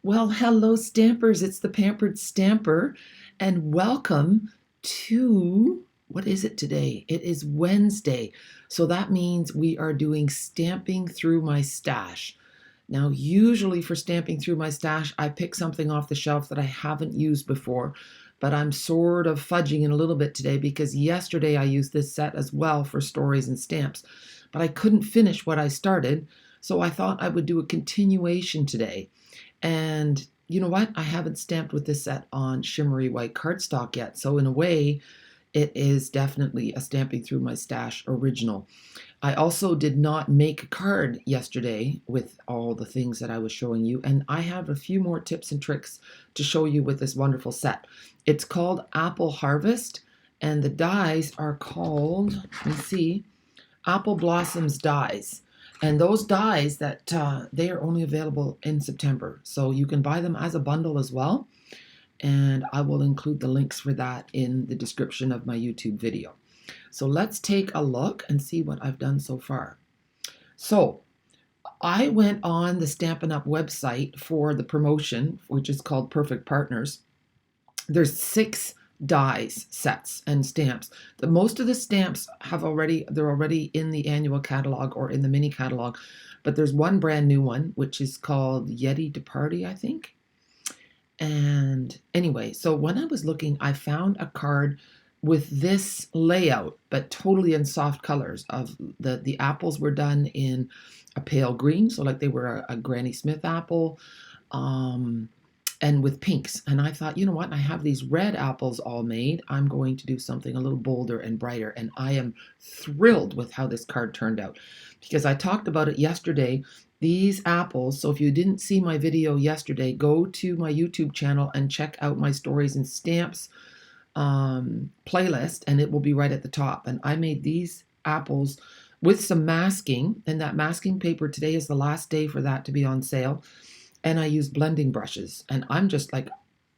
Well, hello, Stampers. It's the Pampered Stamper, and welcome to what is it today? It is Wednesday. So that means we are doing Stamping Through My Stash. Now, usually for Stamping Through My Stash, I pick something off the shelf that I haven't used before, but I'm sort of fudging it a little bit today because yesterday I used this set as well for stories and stamps, but I couldn't finish what I started, so I thought I would do a continuation today. And you know what? I haven't stamped with this set on shimmery white cardstock yet. So in a way, it is definitely a Stamping Through My Stash original. I also did not make a card yesterday with all the things that I was showing you, and I have a few more tips and tricks to show you with this wonderful set. It's called Apple Harvest, and the dies are called, let me see, Apple Blossoms dies. And those dies that they are only available in September. So you can buy them as a bundle as well. And I will include the links for that in the description of my YouTube video. So let's take a look and see what I've done so far. So I went on the Stampin' Up website for the promotion, which is called Perfect Partners. There's 6 dies, sets, and stamps. Most of the stamps they're already in the annual catalog or in the mini catalog, but there's one brand new one, which is called Yeti to Party, I think. And anyway, so when I was looking, I found a card with this layout, but totally in soft colors. Of the apples were done in a pale green, so like they were a Granny Smith apple. And with pinks. And I thought, you know what? I have these red apples all made. I'm going to do something a little bolder and brighter. And I am thrilled with how this card turned out because I talked about it yesterday. These apples, so if you didn't see my video yesterday, go to my YouTube channel and check out my Stories and Stamps playlist, and it will be right at the top. And I made these apples with some masking, and that masking paper, today is the last day for that to be on sale. And I used blending brushes, and I'm just like,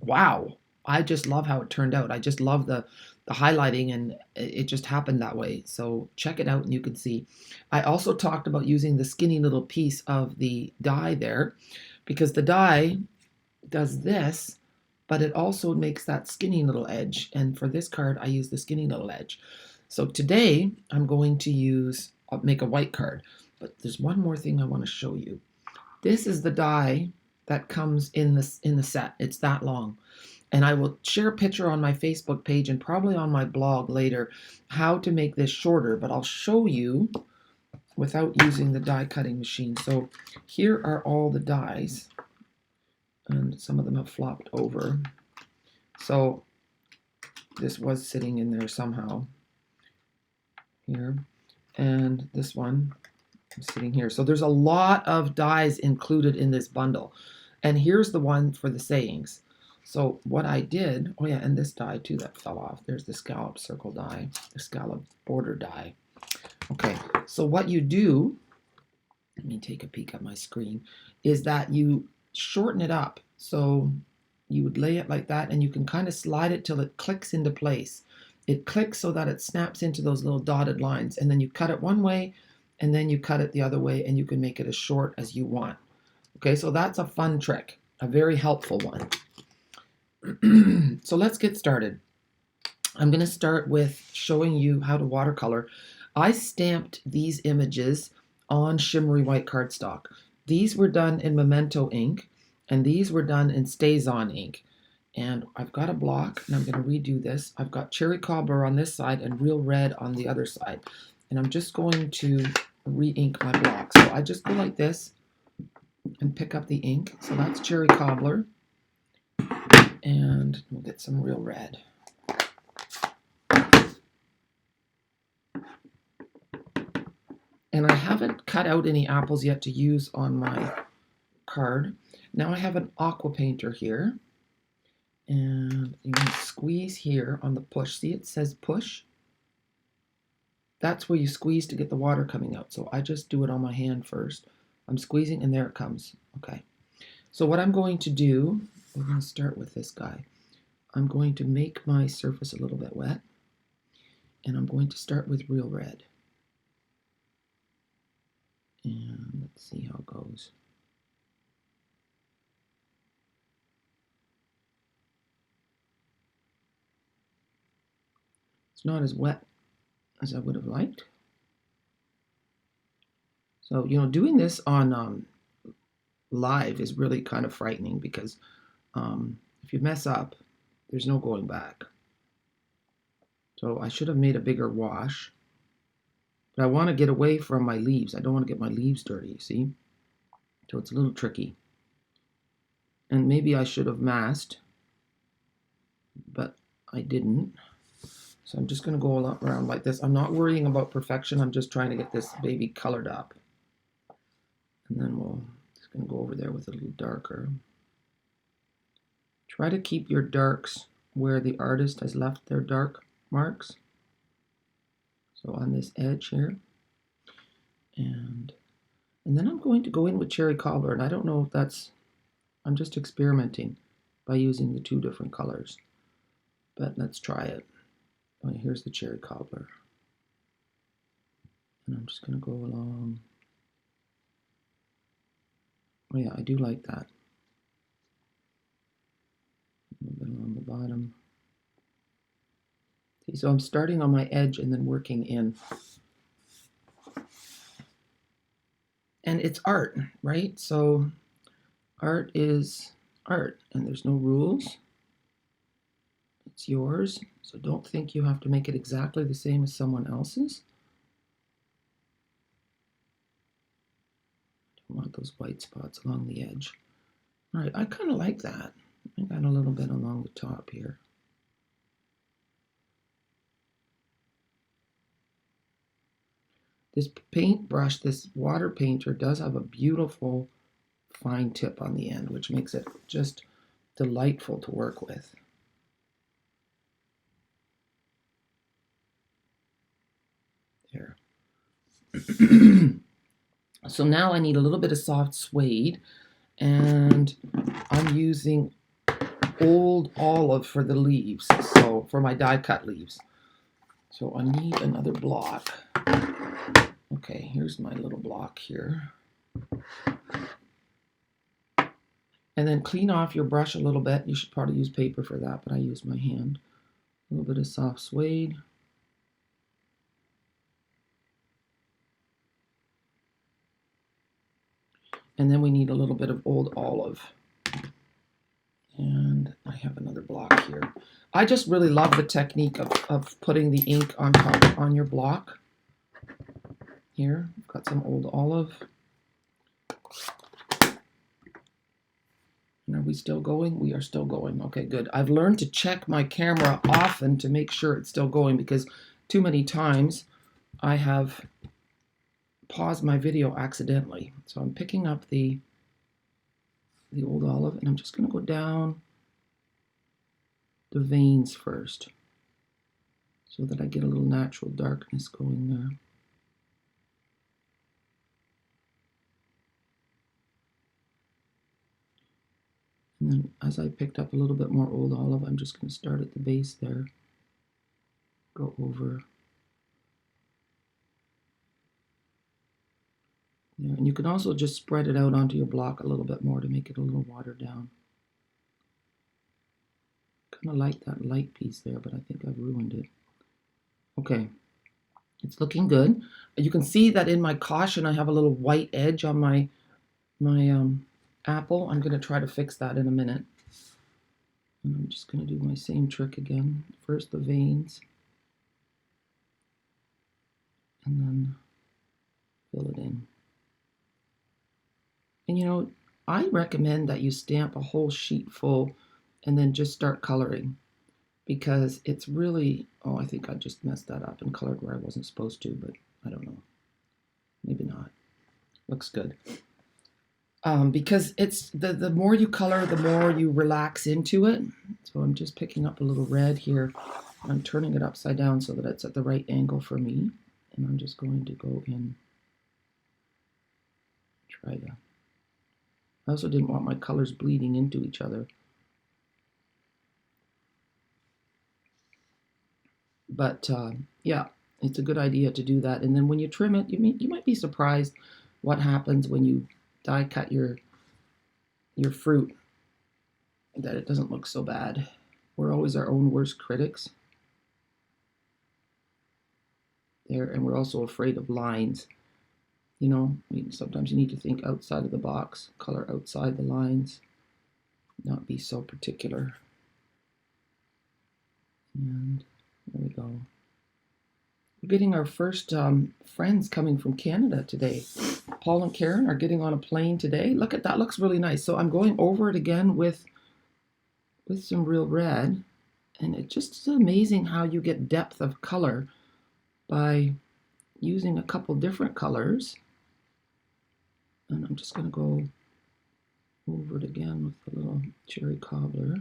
wow, I just love how it turned out. I just love the highlighting, and it just happened that way. So check it out and you can see. I also talked about using the skinny little piece of the die there because the die does this, but it also makes that skinny little edge. And for this card, I use the skinny little edge. So today I'm going to make a white card, but there's one more thing I want to show you. This is the die that comes in the set. It's that long. And I will share a picture on my Facebook page and probably on my blog later how to make this shorter, but I'll show you without using the die cutting machine. So here are all the dies, and some of them have flopped over. So this was sitting in there somehow here, and this one sitting here. So there's a lot of dies included in this bundle. And here's the one for the sayings. So what I did, oh yeah, and this die too that fell off. There's the scallop circle die, the scallop border die. Okay, so what you do, let me take a peek at my screen, is that you shorten it up. So you would lay it like that, and you can kind of slide it till it clicks into place. It clicks so that it snaps into those little dotted lines, and then you cut it one way, and then you cut it the other way, and you can make it as short as you want. Okay, so that's a fun trick, a very helpful one. So let's get started. I'm going to start with showing you how to watercolor. I stamped these images on shimmery white cardstock. These were done in Memento ink, and these were done in StazOn ink. And I've got a block, and I'm going to redo this. I've got cherry cobbler on this side and real red on the other side. And I'm just going to re-ink my block. So I just go like this and pick up the ink. So that's cherry cobbler. And we'll get some real red. And I haven't cut out any apples yet to use on my card. Now I have an aqua painter here. And you can squeeze here on the push. See, it says push. That's where you squeeze to get the water coming out. So I just do it on my hand first. I'm squeezing, and there it comes. Okay. So what I'm going to do, we're going to start with this guy. I'm going to make my surface a little bit wet, and I'm going to start with real red. And let's see how it goes. It's not as wet as I would have liked. So, you know, doing this on live is really kind of frightening because if you mess up, there's no going back. So I should have made a bigger wash. But I want to get away from my leaves. I don't want to get my leaves dirty, you see? So it's a little tricky. And maybe I should have masked, but I didn't. So I'm just going to go around like this. I'm not worrying about perfection. I'm just trying to get this baby colored up. And then we'll just going to go over there with a little darker. Try to keep your darks where the artist has left their dark marks. So on this edge here. And then I'm going to go in with cherry cobbler. And I don't know if that's, I'm just experimenting by using the two different colors. But let's try it. Oh, here's the cherry cobbler. And I'm just going to go along. Oh yeah, I do like that. A little bit along the bottom. See, so I'm starting on my edge and then working in. And it's art, right? So art is art, and there's no rules. It's yours, so don't think you have to make it exactly the same as someone else's. Don't want those white spots along the edge. All right, I kind of like that. I got a little bit along the top here. This paintbrush, this water painter, does have a beautiful fine tip on the end, which makes it just delightful to work with. There. So now I need a little bit of soft suede, and I'm using old olive for the leaves, so for my die cut leaves. So I need another block. Okay, here's my little block here. And then clean off your brush a little bit. You should probably use paper for that, but I use my hand. A little bit of soft suede. And then we need a little bit of old olive. And I have another block here. I just really love the technique of putting the ink on top on your block. Here, I've got some old olive. And are we still going? We are still going. Okay, good. I've learned to check my camera often to make sure it's still going, because too many times I have paused my video accidentally. So I'm picking up the old olive, and I'm just going to go down the veins first so that I get a little natural darkness going there. And then as I picked up a little bit more old olive, I'm just going to start at the base there, go over there. And you can also just spread it out onto your block a little bit more to make it a little watered down. Kind of like that light piece there, but I think I've ruined it. Okay, it's looking good. You can see that in my caution I have a little white edge on my apple. I'm going to try to fix that in a minute. And I'm just going to do my same trick again. First the veins, and then fill it in. And you know, I recommend that you stamp a whole sheet full and then just start coloring, because it's really, oh, I think I just messed that up and colored where I wasn't supposed to, but I don't know. Maybe not. Looks good. Because it's the more you color, the more you relax into it. So I'm just picking up a little red here. I'm turning it upside down so that it's at the right angle for me. And I'm just going to go in, try to. I also didn't want my colors bleeding into each other. But yeah, it's a good idea to do that. And then when you trim it, you might be surprised what happens when you die cut your fruit, that it doesn't look so bad. We're always our own worst critics. there, and we're also afraid of lines. You know, sometimes you need to think outside of the box, color outside the lines, not be so particular. And there we go. We're getting our first friends coming from Canada today. Paul and Karen are getting on a plane today. Look at that, looks really nice. So I'm going over it again with some real red, and it just is amazing how you get depth of color by using a couple different colors. And I'm just going to go over it again with the little cherry cobbler.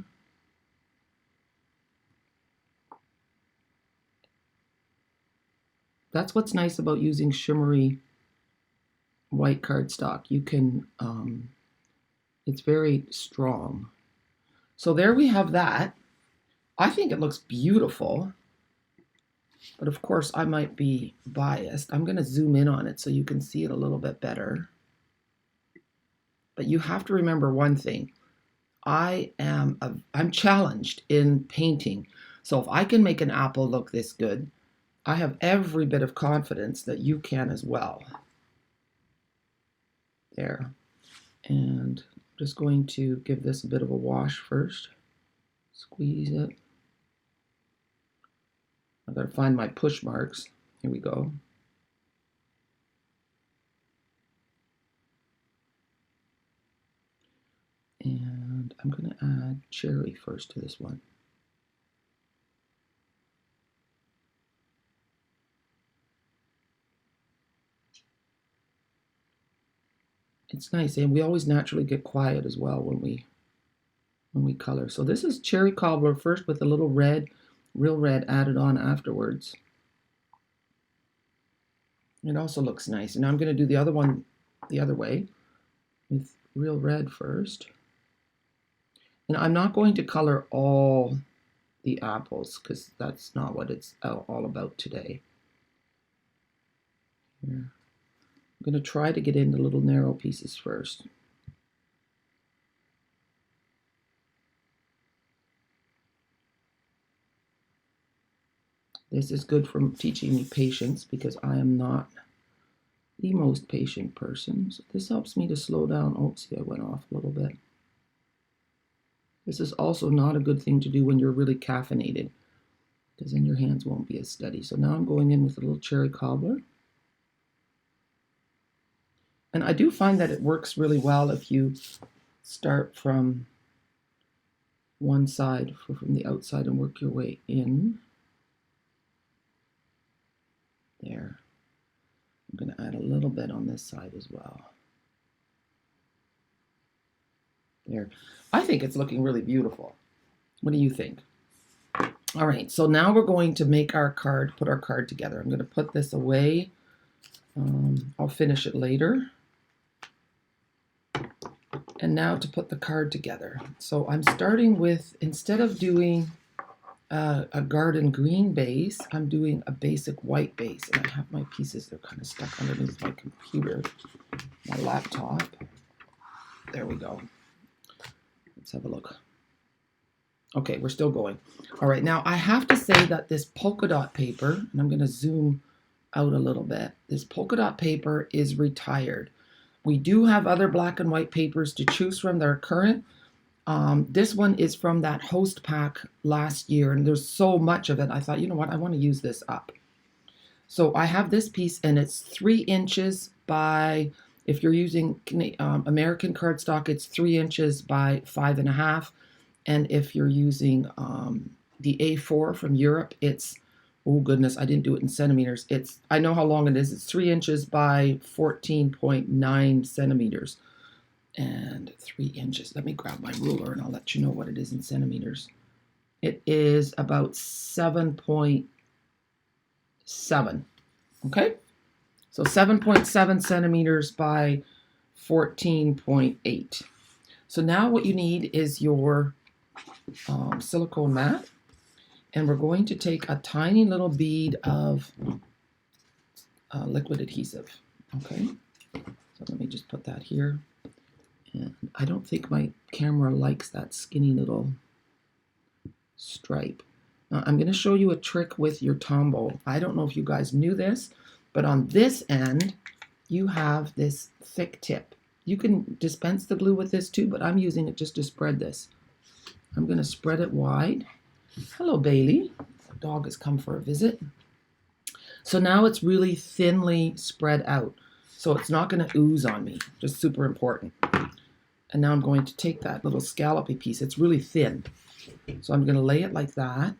That's what's nice about using shimmery white cardstock. You can, it's very strong. So there we have that. I think it looks beautiful, but of course I might be biased. I'm going to zoom in on it so you can see it a little bit better. But you have to remember one thing. I'm challenged in painting. So if I can make an apple look this good, I have every bit of confidence that you can as well. There. And I'm just going to give this a bit of a wash first. Squeeze it. I've got to find my push marks. Here we go. And I'm going to add cherry first to this one. It's nice, and we always naturally get quiet as well when we color. So this is cherry cobbler first with a little red, real red added on afterwards. It also looks nice. And now I'm going to do the other one the other way with real red first. And I'm not going to color all the apples because that's not what it's all about today. Here. I'm going to try to get into little narrow pieces first. This is good for teaching me patience because I am not the most patient person. So this helps me to slow down. Oh, see, I went off a little bit. This is also not a good thing to do when you're really caffeinated because then your hands won't be as steady. So now I'm going in with a little cherry cobbler. And I do find that it works really well if you start from one side, from the outside, and work your way in. There. I'm going to add a little bit on this side as well. There. I think it's looking really beautiful. What do you think? All right, so now we're going to make our card, put our card together. I'm going to put this away. I'll finish it later. And now to put the card together. So I'm starting with, instead of doing a garden green base, I'm doing a basic white base. And I have my pieces, they're kind of stuck underneath my computer, my laptop. There we go. Let's have a look. Okay, we're still going. All right, now I have to say that this polka dot paper, and I'm going to zoom out a little bit, this polka dot paper is retired. We do have other black and white papers to choose from that are current. This one is from that host pack last year, and there's so much of it. I thought, you know what, I want to use this up. So I have this piece, and it's 3 inches by, if you're using American cardstock, it's 3 inches by 5.5. And if you're using the A4 from Europe, it's, oh goodness, I didn't do it in centimeters. I know how long it is. It's 3 inches by 14.9 centimeters. And 3 inches. Let me grab my ruler and I'll let you know what it is in centimeters. It is about 7.7. Okay? So 7.7 centimeters by 14.8. So now what you need is your silicone mat. And we're going to take a tiny little bead of liquid adhesive. Okay? So let me just put that here. And I don't think my camera likes that skinny little stripe. Now, I'm going to show you a trick with your Tombow. I don't know if you guys knew this, but on this end, you have this thick tip. You can dispense the glue with this too, but I'm using it just to spread this. I'm going to spread it wide. Hello, Bailey. The dog has come for a visit. So now it's really thinly spread out. So it's not going to ooze on me. Just super important. And now I'm going to take that little scallopy piece. It's really thin. So I'm going to lay it like that.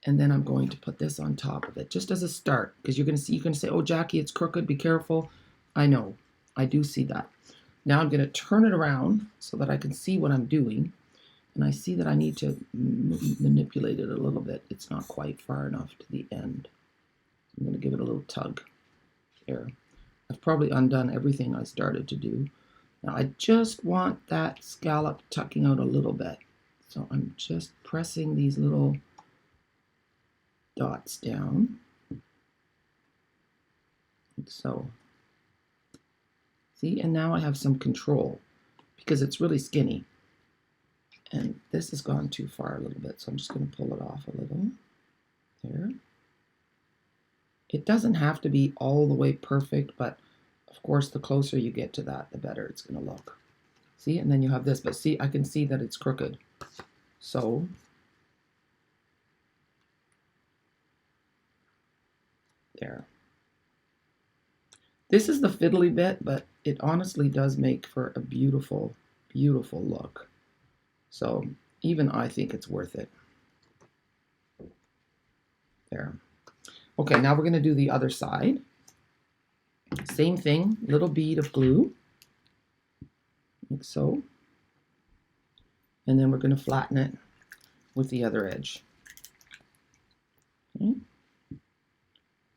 And then I'm going to put this on top of it, just as a start. Because you're going to say, oh, Jackie, it's crooked. Be careful. I know. I do see that. Now I'm going to turn it around so that I can see what I'm doing. And I see that I need to manipulate it a little bit. It's not quite far enough to the end. I'm going to give it a little tug there. I've probably undone everything I started to do. Now I just want that scallop tucking out a little bit. So I'm just pressing these little dots down. Like so. See, and now I have some control because it's really skinny. And this has gone too far a little bit, so I'm just going to pull it off a little. There. It doesn't have to be all the way perfect, but of course, the closer you get to that, the better it's going to look. See, and then you have this, but see, I can see that it's crooked. So, there. This is the fiddly bit, but it honestly does make for a beautiful, beautiful look. So even I think it's worth it. There. Okay, now we're going to do the other side. Same thing, little bead of glue, like so. And then we're going to flatten it with the other edge. Okay.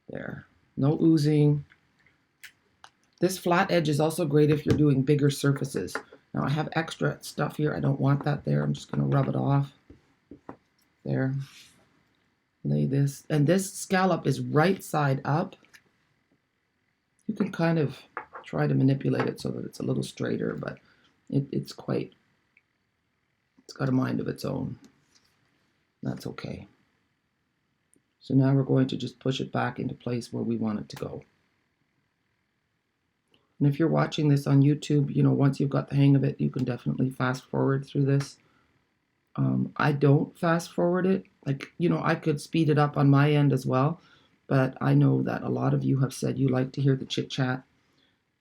There. No oozing. This flat edge is also great if you're doing bigger surfaces. Now I have extra stuff here. I don't want that there. I'm just going to rub it off. There. Lay this. And this scallop is right side up. You can kind of try to manipulate it so that it's a little straighter, but it's got a mind of its own. That's okay. So now we're going to just push it back into place where we want it to go. And if you're watching this on YouTube, you know, once you've got the hang of it, you can definitely fast forward through this. I don't fast forward it. Like, you know, I could speed it up on my end as well, but I know that a lot of you have said you like to hear the chit chat.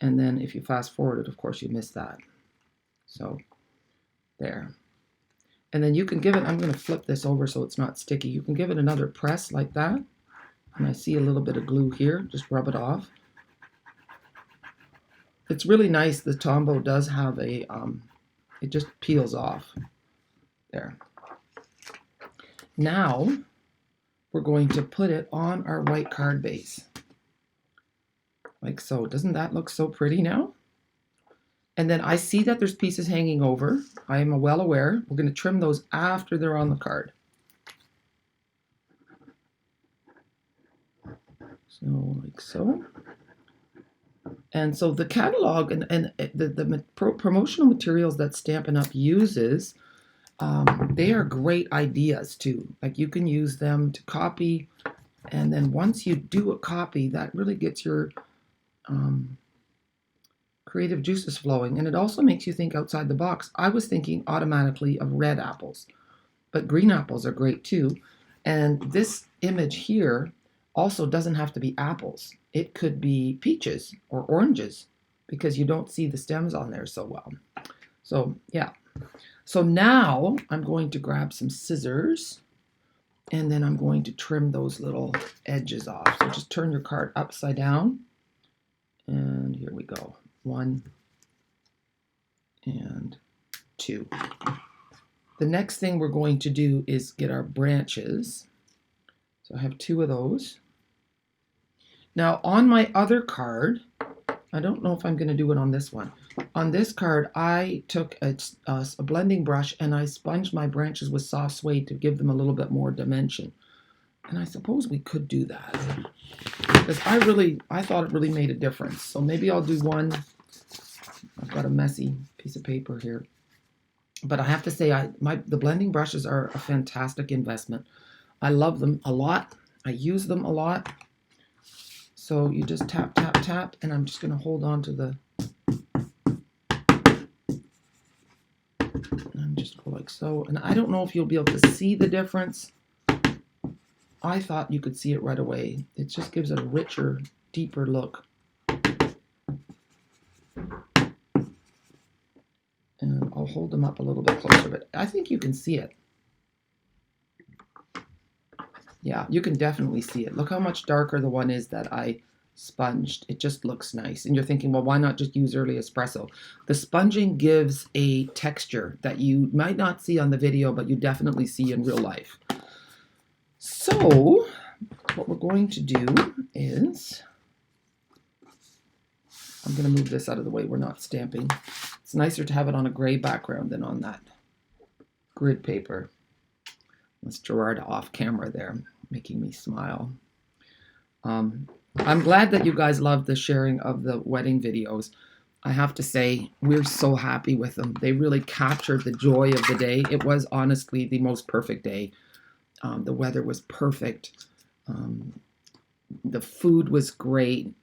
And then if you fast forward it, of course, you miss that. So there. And then you can give it, I'm going to flip this over so it's not sticky. You can give it another press like that. And I see a little bit of glue here. Just rub it off. It's really nice. The Tombow does have a, it just peels off. There. Now, we're going to put it on our white card base. Like so. Doesn't that look so pretty now? And then I see that there's pieces hanging over. I am well aware. We're going to trim those after they're on the card. So, like so. And so the catalog and the promotional materials that Stampin' Up! Uses, they are great ideas too. Like you can use them to copy, and then once you do a copy, that really gets your creative juices flowing, and it also makes you think outside the box. I was thinking automatically of red apples, but green apples are great too. And this image here also doesn't have to be apples. It could be peaches or oranges because you don't see the stems on there so well. So yeah. So now I'm going to grab some scissors and then I'm going to trim those little edges off. So just turn your card upside down. And here we go. 1 and 2. The next thing we're going to do is get our branches. So I have 2 of those. Now on my other card, I don't know if I'm going to do it on this one. On this card, I took a blending brush and I sponged my branches with soft suede to give them a little bit more dimension. And I suppose we could do that because I thought it really made a difference. So maybe I'll do one. I've got a messy piece of paper here. But I have to say, the blending brushes are a fantastic investment. I love them a lot. I use them a lot. So you just tap, tap, tap, and I'm just going to hold on to the, and just go like so. And I don't know if you'll be able to see the difference. I thought you could see it right away. It just gives it a richer, deeper look. And I'll hold them up a little bit closer, but I think you can see it. Yeah, you can definitely see it. Look how much darker the one is that I sponged. It just looks nice. And you're thinking, well, why not just use early espresso? The sponging gives a texture that you might not see on the video, but you definitely see in real life. So what we're going to do is, I'm going to move this out of the way. We're not stamping. It's nicer to have it on a gray background than on that grid paper. That's Gerard off camera there, making me smile. I'm glad that you guys love the sharing of the wedding videos. I have to say, we're so happy with them. They really captured the joy of the day. It was honestly the most perfect day. The weather was perfect. The food was great.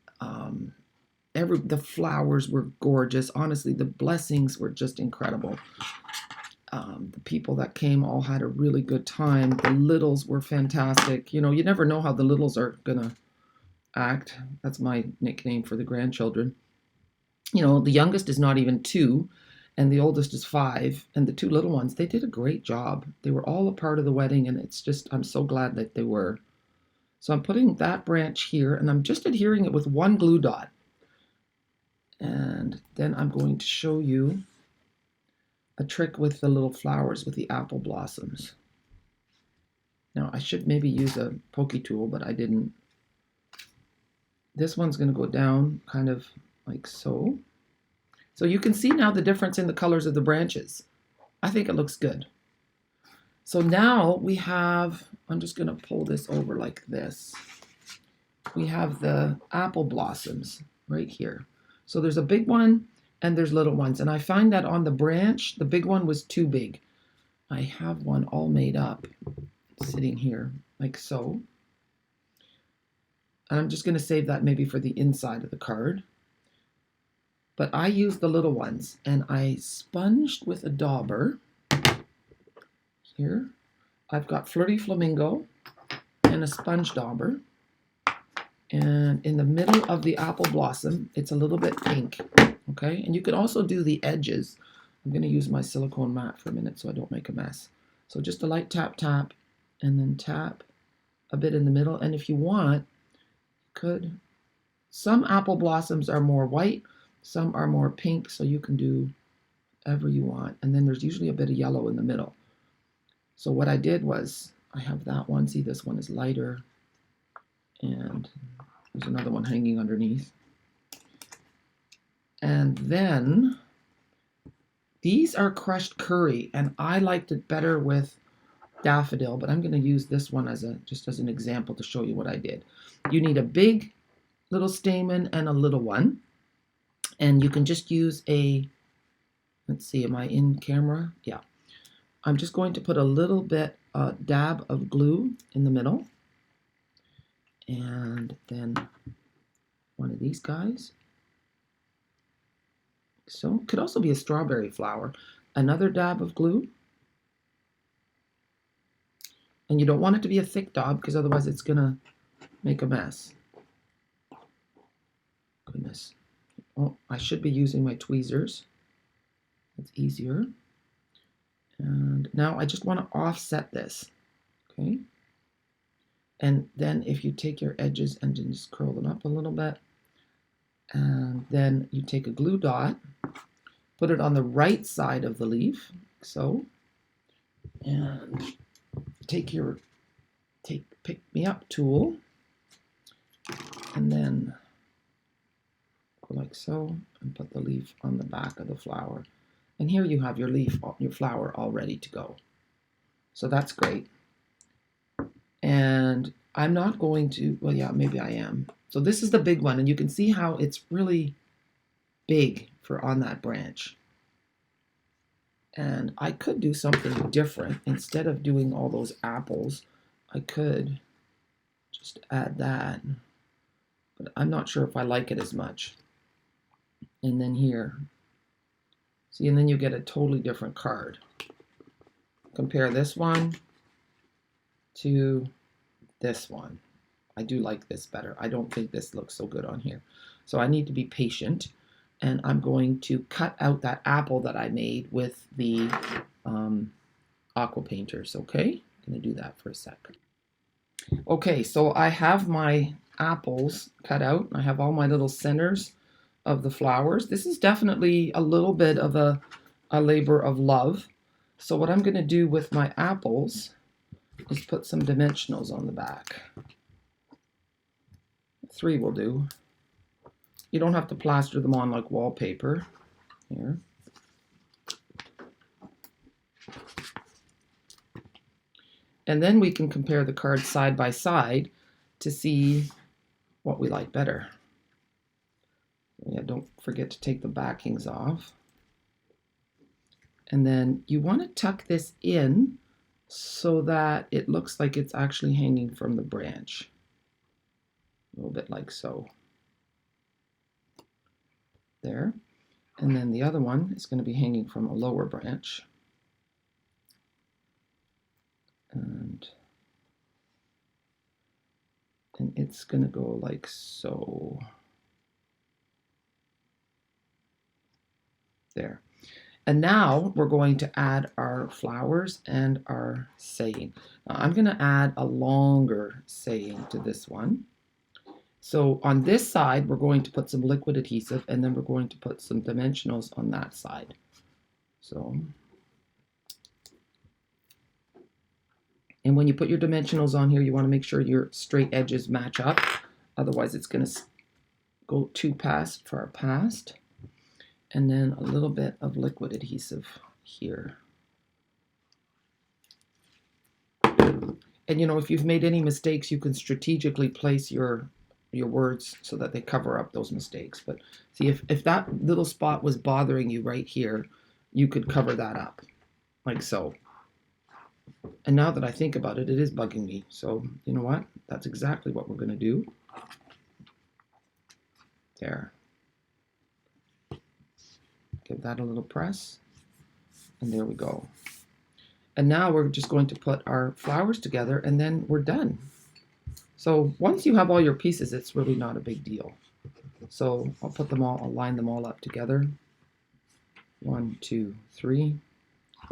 The flowers were gorgeous. Honestly, the blessings were just incredible. The people that came all had a really good time. The littles were fantastic. You know, you never know how the littles are going to act. That's my nickname for the grandchildren. You know, the youngest is not even 2, and the oldest is 5. And the 2 little ones, they did a great job. They were all a part of the wedding, and it's just, I'm so glad that they were. So I'm putting that branch here, and I'm just adhering it with 1 glue dot. And then I'm going to show you a trick with the little flowers with the apple blossoms. Now I should maybe use a pokey tool, but I didn't. This one's going to go down kind of like so. So you can see now the difference in the colors of the branches. I think it looks good. So now we have, I'm just going to pull this over like this. We have the apple blossoms right here. So there's a big one and there's little ones. And I find that on the branch, the big one was too big. I have one all made up sitting here like so. And I'm just going to save that maybe for the inside of the card. But I used the little ones and I sponged with a dauber. Here, I've got Flirty Flamingo and a sponge dauber. And in the middle of the apple blossom, it's a little bit pink, okay? And you can also do the edges. I'm going to use my silicone mat for a minute so I don't make a mess. So just a light tap, tap, and then tap a bit in the middle. And if you want, you could. Some apple blossoms are more white, some are more pink, so you can do whatever you want. And then there's usually a bit of yellow in the middle. So what I did was, I have that one. See, this one is lighter. And there's another one hanging underneath. And then these are crushed curry, and I liked it better with daffodil, but I'm going to use this one just as an example to show you what I did. You need a big little stamen and a little one, and you can just use let's see, am I in camera? Yeah. I'm just going to put a little bit, dab of glue in the middle. And then one of these guys. So could also be a strawberry flower. Another dab of glue. And you don't want it to be a thick dab because otherwise it's going to make a mess. Goodness. Oh, I should be using my tweezers. That's easier. And now I just want to offset this. Okay. And then if you take your edges and just curl them up a little bit, and then you take a glue dot, put it on the right side of the leaf, so, and take your pick me up tool, and then go like so, and put the leaf on the back of the flower. And here you have your leaf, your flower all ready to go. So that's great. And I'm not going to, well, yeah, maybe I am. So this is the big one, and you can see how it's really big for on that branch. And I could do something different. Instead of doing all those apples, I could just add that. But I'm not sure if I like it as much. And then here. See, and then you get a totally different card. Compare this one to this one. I do like this better. I don't think this looks so good on here. So I need to be patient. And I'm going to cut out that apple that I made with the aqua painters, okay? I'm going to do that for a sec. Okay, so I have my apples cut out. I have all my little centers of the flowers. This is definitely a little bit of a labor of love. So what I'm going to do with my apples is put some dimensionals on the back. 3 will do. You don't have to plaster them on like wallpaper. Here. And then we can compare the cards side by side to see what we like better. Yeah, don't forget to take the backings off. And then you want to tuck this in so that it looks like it's actually hanging from the branch. A little bit like so. There. And then the other one is going to be hanging from a lower branch. And it's going to go like so. There. And now we're going to add our flowers and our saying. Now I'm going to add a longer saying to this one. So on this side, we're going to put some liquid adhesive, and then we're going to put some dimensionals on that side. So, and when you put your dimensionals on here, you want to make sure your straight edges match up. Otherwise, it's going to go too past. And then a little bit of liquid adhesive here. And you know, if you've made any mistakes, you can strategically place your words so that they cover up those mistakes. But see, if that little spot was bothering you right here, you could cover that up like so. And now that I think about it, it is bugging me. So you know what? That's exactly what we're going to do. There. Give that a little press. And there we go. And now we're just going to put our flowers together, and then we're done. So once you have all your pieces, it's really not a big deal. So I'll put them all, I'll line them all up together. 1, 2, 3.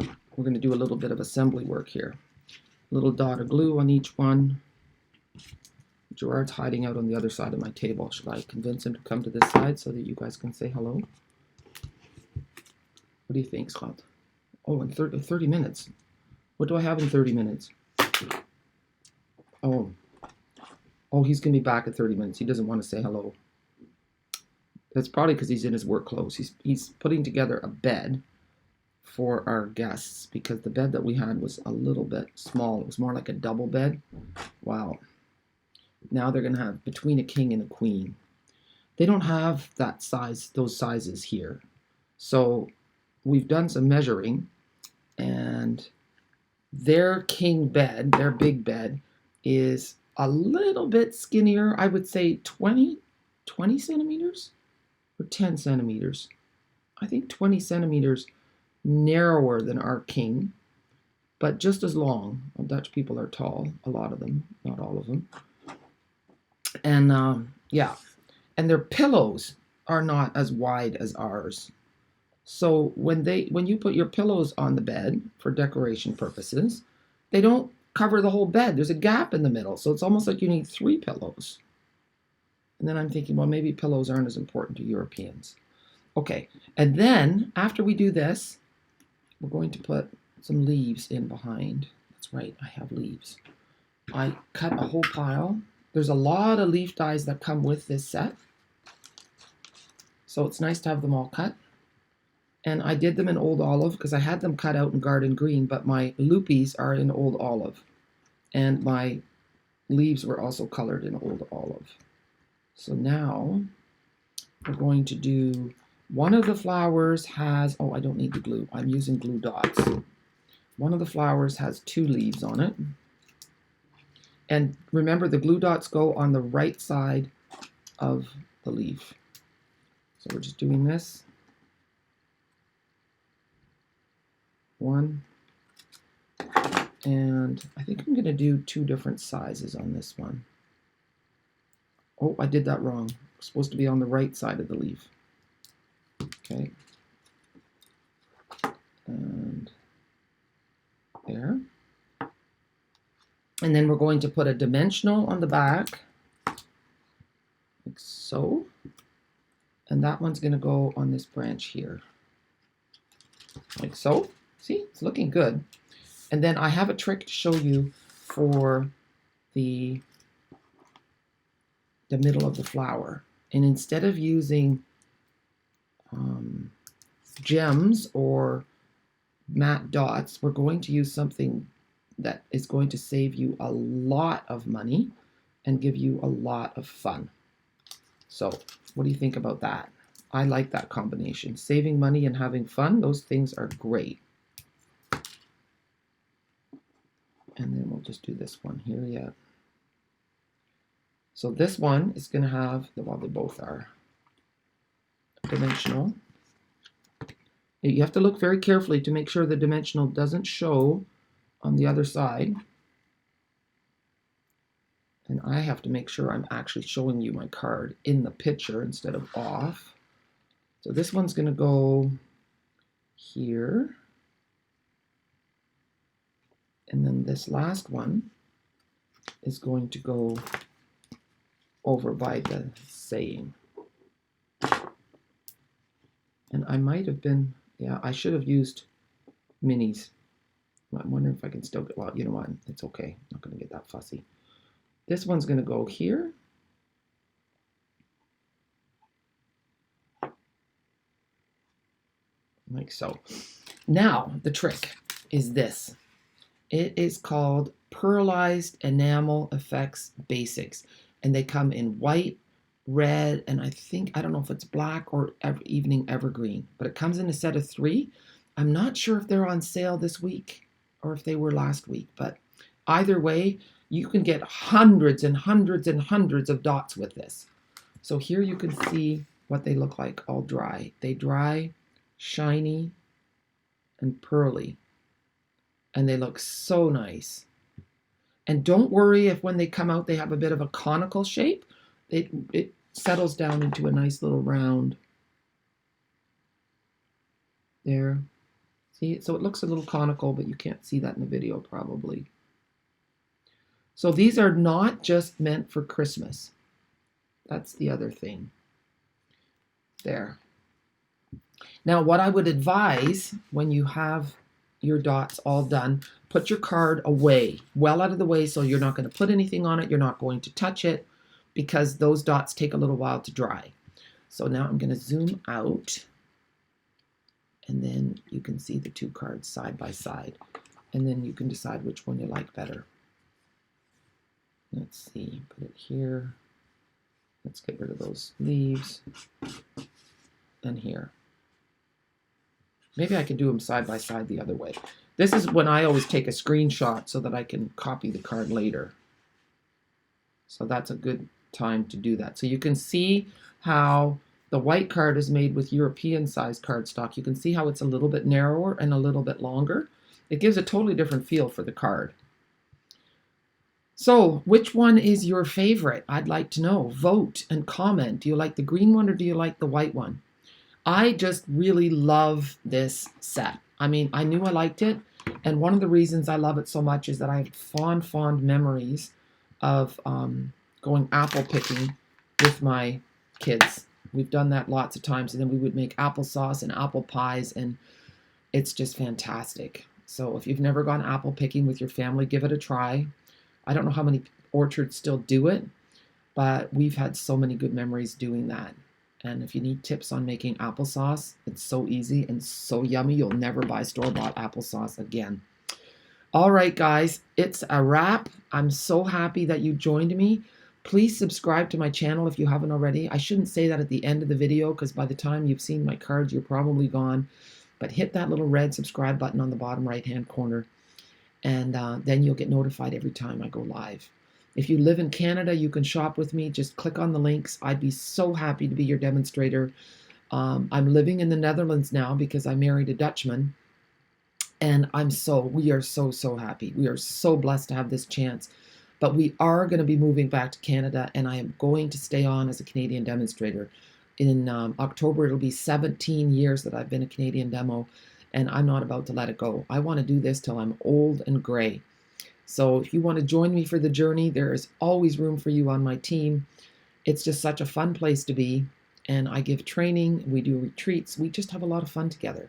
We're going to do a little bit of assembly work here. A little dot of glue on each one. Gerard's hiding out on the other side of my table. Should I convince him to come to this side so that you guys can say hello? What do you think, Scott? Oh, in 30 minutes. What do I have in 30 minutes? Oh, he's going to be back in 30 minutes. He doesn't want to say hello. That's probably because he's in his work clothes. He's putting together a bed for our guests because the bed that we had was a little bit small. It was more like a double bed. Wow. Now they're going to have between a king and a queen. They don't have that size, those sizes here. So we've done some measuring, and their king bed, their big bed, is a little bit skinnier. I would say 20 centimeters or 10 centimeters. I think 20 centimeters narrower than our king, but just as long. Well, Dutch people are tall, a lot of them, not all of them. And yeah, and their pillows are not as wide as ours. So when you put your pillows on the bed for decoration purposes, they don't cover the whole bed. There's a gap in the middle, so it's almost like you need 3 pillows. And then I'm thinking, well, maybe pillows aren't as important to Europeans. Okay, and then after we do this, we're going to put some leaves in behind. That's right, I have leaves. I cut a whole pile. There's a lot of leaf dies that come with this set, so it's nice to have them all cut. And I did them in Old Olive because I had them cut out in Garden Green, but my loopies are in Old Olive. And my leaves were also colored in Old Olive. So now we're going to do One of the flowers has, oh, I don't need the glue. I'm using glue dots. One of the flowers has 2 leaves on it. And remember, the glue dots go on the right side of the leaf. So we're just doing this. 1. And I think I'm going to do 2 different sizes on this one. Oh, I did that wrong. It's supposed to be on the right side of the leaf. Okay. And there. And then we're going to put a dimensional on the back, like so. And that one's going to go on this branch here, like so. See, it's looking good. And then I have a trick to show you for the middle of the flower. And instead of using gems or matte dots, we're going to use something that is going to save you a lot of money and give you a lot of fun. So what do you think about that? I like that combination. Saving money and having fun, those things are great. And then we'll just do this one here yet. So this one is going to have, well, they both are dimensional. You have to look very carefully to make sure the dimensional doesn't show on the other side. And I have to make sure I'm actually showing you my card in the picture instead of off. So this one's going to go here. And then this last one is going to go over by the saying. And I might have been, yeah, I should have used minis. I'm wondering if I can still get, well, you know what, it's okay. I'm not going to get that fussy. This one's going to go here. Like so. Now, the trick is this. It is called Pearlized Enamel Effects Basics. And they come in white, red, and I don't know if it's black or evening evergreen, but it comes in a set of 3. I'm not sure if they're on sale this week or if they were last week, but either way, you can get hundreds and hundreds and hundreds of dots with this. So here you can see what they look like all dry. They dry, shiny, and pearly. And they look so nice. And don't worry if when they come out they have a bit of a conical shape. It settles down into a nice little round. There. See, so it looks a little conical, but you can't see that in the video probably. So these are not just meant for Christmas. That's the other thing. There. Now, what I would advise when you have your dots all done, put your card away, well out of the way, so you're not going to put anything on it. You're not going to touch it because those dots take a little while to dry. So now I'm going to zoom out, and then you can see the 2 cards side by side, and then you can decide which one you like better. Let's see, put it here. Let's get rid of those leaves. And here. Maybe I could do them side by side the other way. This is when I always take a screenshot so that I can copy the card later. So that's a good time to do that. So you can see how the white card is made with European size cardstock. You can see how it's a little bit narrower and a little bit longer. It gives a totally different feel for the card. So which one is your favorite? I'd like to know. Vote and comment. Do you like the green one or do you like the white one? I just really love this set. I mean, I knew I liked it, and one of the reasons I love it so much is that I have fond memories of going apple picking with my kids. We've done that lots of times, and then we would make applesauce and apple pies, and it's just fantastic. So if you've never gone apple picking with your family, give it a try. I don't know how many orchards still do it, but we've had so many good memories doing that. And if you need tips on making applesauce, it's so easy and so yummy, you'll never buy store-bought applesauce again. All right, guys, it's a wrap. I'm so happy that you joined me. Please subscribe to my channel if you haven't already. I shouldn't say that at the end of the video because by the time you've seen my cards, you're probably gone. But hit that little red subscribe button on the bottom right-hand corner, and then you'll get notified every time I go live. If you live in Canada, you can shop with me. Just click on the links. I'd be so happy to be your demonstrator. I'm living in the Netherlands now because I married a Dutchman, and we are so happy. We are so blessed to have this chance. But we are going to be moving back to Canada, and I am going to stay on as a Canadian demonstrator. In October, it'll be 17 years that I've been a Canadian demo, and I'm not about to let it go. I want to do this till I'm old and gray. So if you want to join me for the journey, there is always room for you on my team. It's just such a fun place to be, and I give training, we do retreats, we just have a lot of fun together,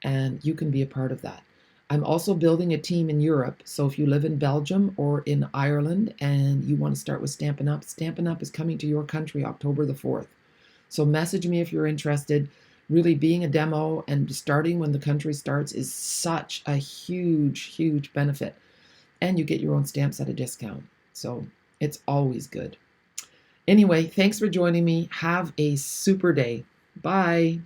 and you can be a part of that. I'm also building a team in Europe, so if you live in Belgium or in Ireland and you want to start with Stampin' Up, Stampin' Up is coming to your country October the 4th. So message me if you're interested. Really, being a demo and starting when the country starts is such a huge benefit. And you get your own stamps at a discount. So it's always good. Anyway, thanks for joining me. Have a super day. Bye.